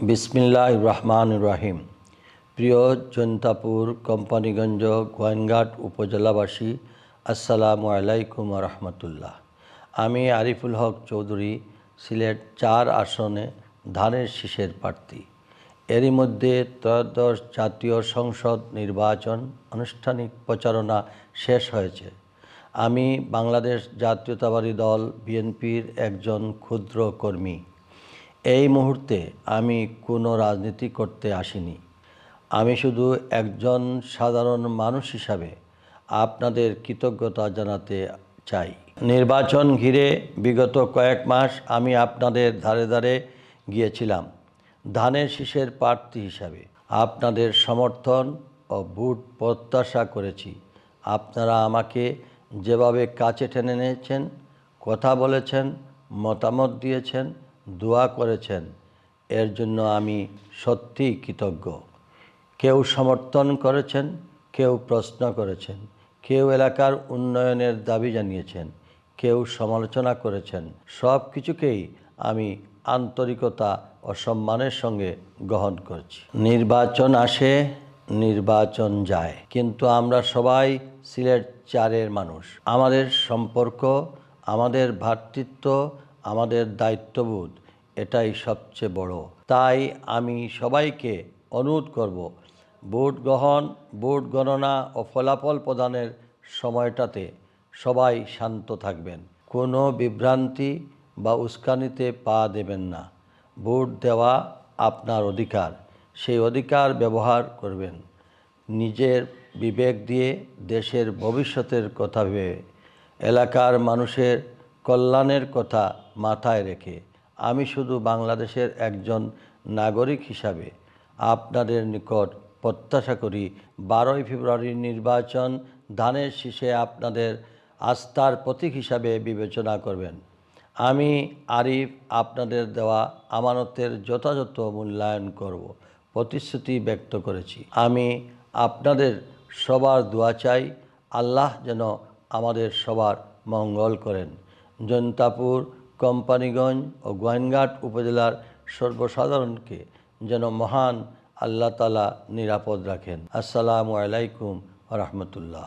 বিসমিল্লাহির রহমানির রহিম। প্রিয় জৈন্তাপুর, কোম্পানীগঞ্জ, গোয়াইনঘাট উপজেলাবাসী, আসসালামু আলাইকুম রহমতুল্লাহ। আমি আরিফুল হক চৌধুরী, সিলেট 4 আসনে ধানের শীষের প্রার্থী। এরই মধ্যে ত্রয়োদশ জাতীয় সংসদ নির্বাচন আনুষ্ঠানিক প্রচারণা শেষ হয়েছে। আমি বাংলাদেশ জাতীয়তাবাদী দল বিএনপির একজন ক্ষুদ্র কর্মী। এই মুহূর্তে আমি কোনো রাজনীতি করতে আসিনি। আমি শুধু একজন সাধারণ মানুষ হিসাবে আপনাদের কৃতজ্ঞতা জানাতে চাই। নির্বাচন ঘিরে বিগত কয়েক মাস আমি আপনাদের ধারে ধারে গিয়েছিলাম ধানের শীষের প্রার্থী হিসাবে। আপনাদের সমর্থন ও ভোট প্রত্যাশা করেছি। আপনারা আমাকে যেভাবে কাছে টেনে নিয়েছেন, কথা বলেছেন, মতামত দিয়েছেন, দোয়া করেছেন, এর জন্য আমি সত্যিই কৃতজ্ঞ। কেউ সমর্থন করেছেন, কেউ প্রশ্ন করেছেন, কেউ এলাকার উন্নয়নের দাবি জানিয়েছেন, কেউ সমালোচনা করেছেন। সব কিছুকেই আমি আন্তরিকতা ও সম্মানের সঙ্গে গ্রহণ করছি। নির্বাচন আসে, নির্বাচন যায়, কিন্তু আমরা সবাই সিলেট 4-এর মানুষ। আমাদের সম্পর্ক, আমাদের ভ্রাতৃত্ব, আমাদের দায়িত্ববোধ, এটাই সবচেয়ে বড়। তাই আমি সবাইকে অনুরোধ করব, ভোট গ্রহণ, ভোট গণনা ও ফলাফল প্রদানের সময়টাতে সবাই শান্ত থাকবেন। কোনো বিভ্রান্তি বা উস্কানিতে পা দেবেন না। ভোট দেওয়া আপনার অধিকার, সেই অধিকার ব্যবহার করবেন নিজের বিবেক দিয়ে, দেশের ভবিষ্যতের কথা ভেবে, এলাকার মানুষের কল্যাণের কথা মাথায় রেখে। আমি শুধু বাংলাদেশের একজন নাগরিক হিসাবে আপনাদের নিকট প্রত্যাশা করি 12ই ফেব্রুয়ারির নির্বাচন ধানের শীষে আপনাদের আস্থার প্রতীক হিসাবে বিবেচনা করবেন। আমি আরিফ আপনাদের দেওয়া আমানতের যথাযথ মূল্যায়ন করব প্রতিশ্রুতি ব্যক্ত করেছি। আমি আপনাদের সবার দোয়া চাই, আল্লাহ যেন আমাদের সবার মঙ্গল করেন। জৈন্তাপুর, কোম্পানীগঞ্জ ও গোয়াইনঘাট উপজেলার সর্বসাধারণকে যেন মহান আল্লাহ তাআলা নিরাপদ রাখেন। আসসালামু আলাইকুম ওয়া রাহমাতুল্লাহ।